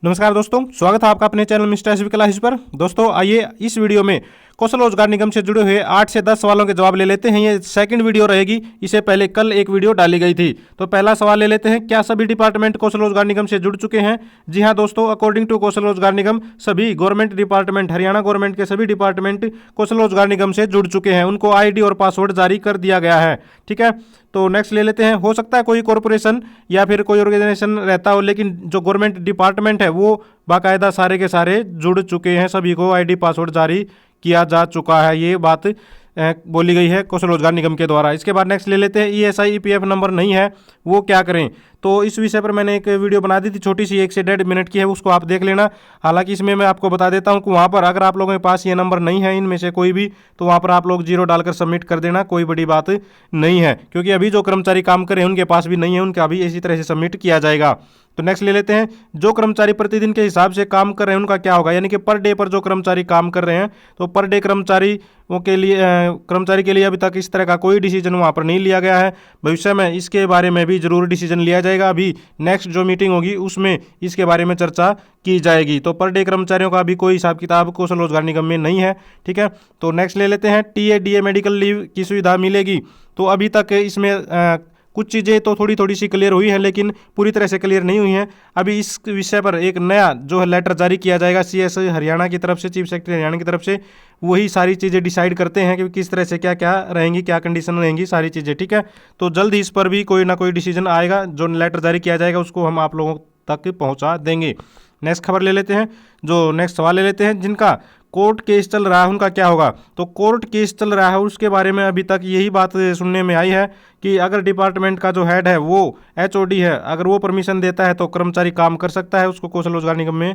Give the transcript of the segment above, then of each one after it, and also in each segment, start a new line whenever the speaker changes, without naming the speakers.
नमस्कार दोस्तों, स्वागत है आपका अपने चैनल मिस्टर एसबी क्लासेस पर। दोस्तों आइए इस वीडियो में कौशल रोजगार निगम से जुड़े हुए 8 से 10 सवालों के जवाब ले लेते हैं। ये सेकंड वीडियो रहेगी, इससे पहले कल एक वीडियो डाली गई थी। तो पहला सवाल ले लेते हैं, क्या सभी डिपार्टमेंट कौशल रोजगार निगम से जुड़ चुके हैं? जी हाँ दोस्तों, अकॉर्डिंग टू कौशल रोजगार निगम सभी गवर्नमेंट डिपार्टमेंट, हरियाणा गवर्नमेंट के सभी डिपार्टमेंट कौशल रोजगार निगम से जुड़ चुके हैं। उनको आईडी और पासवर्ड जारी कर दिया गया है। ठीक है, तो नेक्स्ट ले लेते हैं। हो सकता है कोई कॉरपोरेशन या फिर कोई ऑर्गेनाइजेशन रहता हो, लेकिन जो गवर्नमेंट डिपार्टमेंट है वो बाकायदा सारे के सारे जुड़ चुके हैं, सभी को आईडी पासवर्ड जारी किया जा चुका है। ये बात बोली गई है कौशल रोजगार निगम के द्वारा। इसके बाद नेक्स्ट ले लेते हैं, ईएसआई ईपीएफ नंबर नहीं है वो क्या करें? तो इस विषय पर मैंने एक वीडियो बना दी थी, छोटी सी 1 से 1.5 मिनट की है, उसको आप देख लेना। हालांकि इसमें मैं आपको बता देता हूं कि वहां पर अगर आप लोगों के पास ये नंबर नहीं है इनमें से कोई भी, तो वहां पर आप लोग 0 डालकर सबमिट कर देना, कोई बड़ी बात नहीं है। क्योंकि अभी जो कर्मचारी काम कर रहे हैं उनके पास भी नहीं है, उनका भी इसी तरह से सबमिट किया जाएगा। तो नेक्स्ट ले लेते हैं, जो कर्मचारी प्रतिदिन के हिसाब से काम कर रहे हैं उनका क्या होगा? यानी कि पर डे पर जो कर्मचारी काम कर रहे हैं, तो पर डे कर्मचारी के लिए अभी तक इस तरह का कोई डिसीजन वहां पर नहीं लिया गया है। भविष्य में इसके बारे में भी जरूर डिसीजन लिया जाएगा। अभी नेक्स्ट जो मीटिंग होगी उसमें इसके बारे में चर्चा की जाएगी। तो पर डे कर्मचारियों का भी कोई हिसाब किताब कौशल रोजगार निगम में नहीं है। ठीक है, तो नेक्स्ट ले लेते हैं, टीए मेडिकल लीव की सुविधा मिलेगी? तो अभी तक इसमें कुछ चीज़ें तो थोड़ी थोड़ी सी क्लियर हुई हैं, लेकिन पूरी तरह से क्लियर नहीं हुई हैं। अभी इस विषय पर एक नया जो है लेटर जारी किया जाएगा सीएस हरियाणा की तरफ से, चीफ सेक्रेटरी हरियाणा की तरफ से। वही सारी चीज़ें डिसाइड करते हैं कि किस तरह से क्या क्या रहेंगी, क्या कंडीशन रहेंगी, सारी चीज़ें। ठीक है, तो जल्द ही इस पर भी कोई ना कोई डिसीजन आएगा। जो लेटर जारी किया जाएगा उसको हम आप लोगों तक पहुँचा देंगे। नेक्स्ट खबर ले लेते हैं, जो नेक्स्ट सवाल ले लेते हैं, जिनका कोर्ट केस चल रहा है उनका क्या होगा? तो कोर्ट केस चल रहा है उसके बारे में अभी तक यही बात सुनने में आई है कि अगर डिपार्टमेंट का जो हेड है वो एचओडी है, अगर वो परमिशन देता है तो कर्मचारी काम कर सकता है, उसको कौशल रोजगार निगम में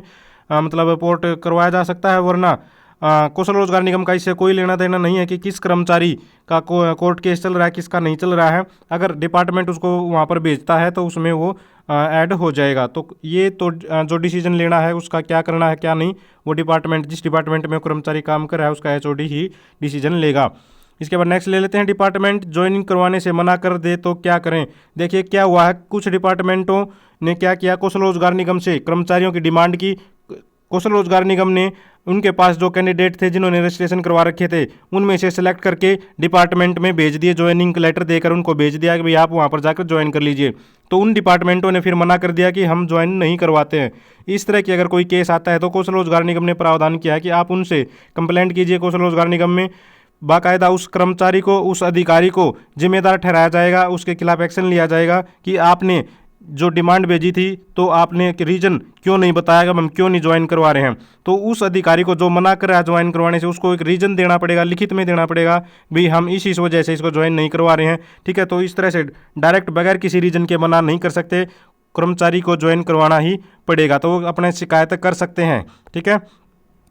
मतलब रिपोर्ट करवाया जा सकता है। वरना कौशल रोजगार निगम का इससे कोई लेना देना नहीं है कि किस कर्मचारी का कोर्ट केस चल रहा है, किसका नहीं चल रहा है। अगर डिपार्टमेंट उसको वहाँ पर भेजता है तो उसमें वो ऐड हो जाएगा। तो ये तो जो डिसीजन लेना है उसका क्या करना है क्या नहीं, वो डिपार्टमेंट, जिस डिपार्टमेंट में कर्मचारी काम कर रहा है उसका एचओडी ही डिसीजन लेगा। इसके बाद नेक्स्ट ले लेते हैं, डिपार्टमेंट ज्वाइनिंग करवाने से मना कर दे तो क्या करें? देखिए क्या हुआ है, कुछ डिपार्टमेंटों ने क्या किया, कौशल रोजगार निगम से कर्मचारियों की डिमांड की। कौशल रोजगार निगम ने उनके पास जो कैंडिडेट थे जिन्होंने रजिस्ट्रेशन करवा रखे थे उनमें से सिलेक्ट करके डिपार्टमेंट में भेज दिए, ज्वाइनिंग लेटर देकर उनको भेज दिया कि भाई आप वहाँ पर जाकर ज्वाइन कर लीजिए। तो उन डिपार्टमेंटों ने फिर मना कर दिया कि हम ज्वाइन नहीं करवाते हैं। इस तरह की अगर कोई केस आता है तो कौशल रोजगार निगम ने प्रावधान किया है कि आप उनसे कंप्लेंट कीजिए कौशल रोजगार निगम में। बाकायदा उस कर्मचारी को, उस अधिकारी को जिम्मेदार ठहराया जाएगा, उसके खिलाफ एक्शन लिया जाएगा कि आपने जो डिमांड भेजी थी तो आपने रीजन क्यों नहीं बताया कि हम क्यों नहीं ज्वाइन करवा रहे हैं। तो उस अधिकारी को जो मना कर रहा है ज्वाइन करवाने से उसको एक रीजन देना पड़ेगा, लिखित में देना पड़ेगा, भाई हम इस वजह से इसको ज्वाइन नहीं करवा रहे हैं। ठीक है, तो इस तरह से डायरेक्ट बगैर किसी रीजन के मना नहीं कर सकते, कर्मचारी को ज्वाइन करवाना ही पड़ेगा। तो वो अपने शिकायत कर सकते हैं। ठीक है,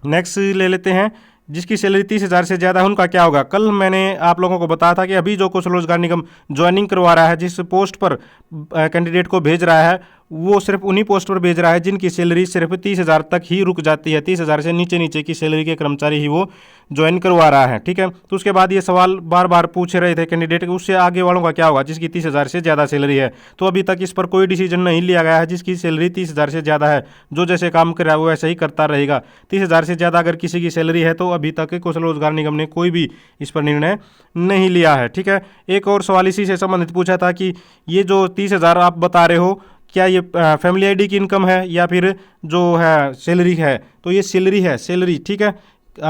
नेक्स्ट ले लेते हैं, जिसकी सैलरी 30,000 से ज़्यादा है उनका क्या होगा? कल मैंने आप लोगों को बताया था कि अभी जो कौशल रोजगार निगम ज्वाइनिंग करवा रहा है, जिस पोस्ट पर कैंडिडेट को भेज रहा है, वो सिर्फ उन्हीं पोस्ट पर भेज रहा है जिनकी सैलरी सिर्फ 30,000 तक ही रुक जाती है। 30,000 से नीचे नीचे की सैलरी के कर्मचारी ही वो ज्वाइन करवा रहा है। ठीक है, तो उसके बाद ये सवाल बार बार पूछ रहे थे कैंडिडेट, उससे आगे वालों का क्या होगा जिसकी 30,000 से ज़्यादा सैलरी है? तो अभी तक इस पर कोई डिसीजन नहीं लिया गया है। जिसकी सैलरी 30,000 से ज़्यादा है, जो जैसे काम कर रहा है वो वैसे ही करता रहेगा। 30,000 से ज़्यादा अगर किसी की सैलरी है तो अभी तक कौशल रोजगार निगम ने कोई भी इस पर निर्णय नहीं लिया है। ठीक है, एक और सवाल इसी से संबंधित पूछा था कि ये जो 30,000 आप बता रहे हो, क्या ये फैमिली आईडी की इनकम है या फिर जो है सैलरी है? तो ये सैलरी है, सैलरी। ठीक है,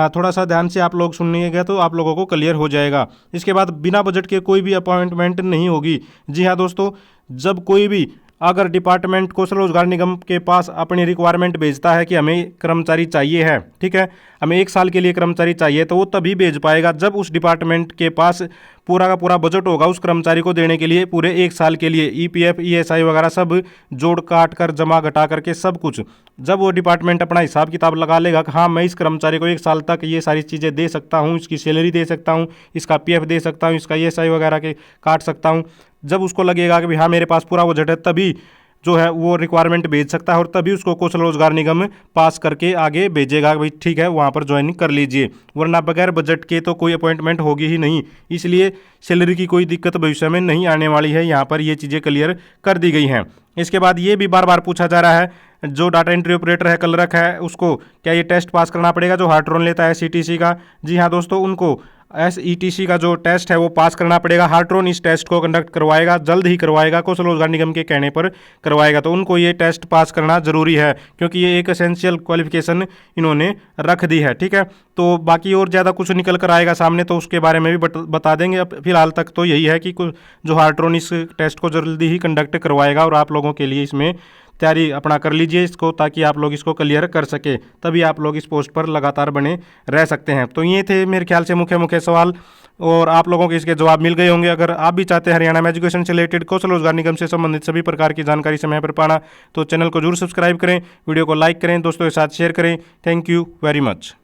थोड़ा सा ध्यान से आप लोग सुनिएगा तो आप लोगों को क्लियर हो जाएगा। इसके बाद बिना बजट के कोई भी अपॉइंटमेंट नहीं होगी। जी हाँ दोस्तों, जब कोई भी अगर डिपार्टमेंट कौशल रोजगार निगम के पास अपनी रिक्वायरमेंट भेजता है कि हमें कर्मचारी चाहिए है, ठीक है, हमें 1 साल के लिए कर्मचारी चाहिए, तो वो तभी भेज पाएगा जब उस डिपार्टमेंट के पास पूरा का पूरा बजट होगा उस कर्मचारी को देने के लिए पूरे 1 साल के लिए। ईपीएफ, ईएसआई वगैरह सब जोड़ काट कर, जमा घटा करके सब कुछ, जब वो डिपार्टमेंट अपना हिसाब किताब लगा लेगा कि हाँ मैं इस कर्मचारी को 1 साल तक ये सारी चीज़ें दे सकता हूँ, इसकी सैलरी दे सकता हूँ, इसका पीएफ दे सकता हूँ, इसका ईएसआई वगैरह के काट सकता हूँ, जब उसको लगेगा कि भाई हाँ मेरे पास पूरा बजट है, तभी जो है वो रिक्वायरमेंट भेज सकता है और तभी उसको कौशल रोजगार निगम पास करके आगे भेजेगा भाई ठीक है वहाँ पर ज्वाइन कर लीजिए। वरना बगैर बजट के तो कोई अपॉइंटमेंट होगी ही नहीं। इसलिए सैलरी की कोई दिक्कत भविष्य में नहीं आने वाली है। यहाँ पर ये चीज़ें क्लियर कर दी गई हैं। इसके बाद ये भी बार बार पूछा जा रहा है जो डाटा एंट्री ऑपरेटर है क्लर्क है उसको क्या ये टेस्ट पास करना पड़ेगा जो हार्ट्रॉन लेता है SETC का? जी हाँ दोस्तों, उनको SETC का जो टेस्ट है वो पास करना पड़ेगा। हार्ट्रॉन इस टेस्ट को कंडक्ट करवाएगा, जल्द ही करवाएगा, कौशल रोजगार निगम के कहने पर करवाएगा। तो उनको ये टेस्ट पास करना जरूरी है क्योंकि ये एक एसेंशियल क्वालिफिकेशन इन्होंने रख दी है। ठीक है, तो बाकी और ज़्यादा कुछ निकल कर आएगा सामने तो उसके बारे में भी बता देंगे। अब फिलहाल तक तो यही है कि जो हार्ट्रॉन इस टेस्ट को जल्दी ही कंडक्ट करवाएगा और आप लोगों के लिए इसमें तैयारी अपना कर लीजिए इसको, ताकि आप लोग इसको क्लियर कर सके, तभी आप लोग इस पोस्ट पर लगातार बने रह सकते हैं। तो ये थे मेरे ख्याल से मुख्य मुख्य सवाल और आप लोगों के इसके जवाब मिल गए होंगे। अगर आप भी चाहते हैं हरियाणा में एजुकेशन से रिलेटेड कौशल रोजगार निगम से संबंधित सभी प्रकार की जानकारी समय पर पाना तो चैनल को जरूर सब्सक्राइब करें, वीडियो को लाइक करें, दोस्तों के साथ शेयर करें। Thank you very much.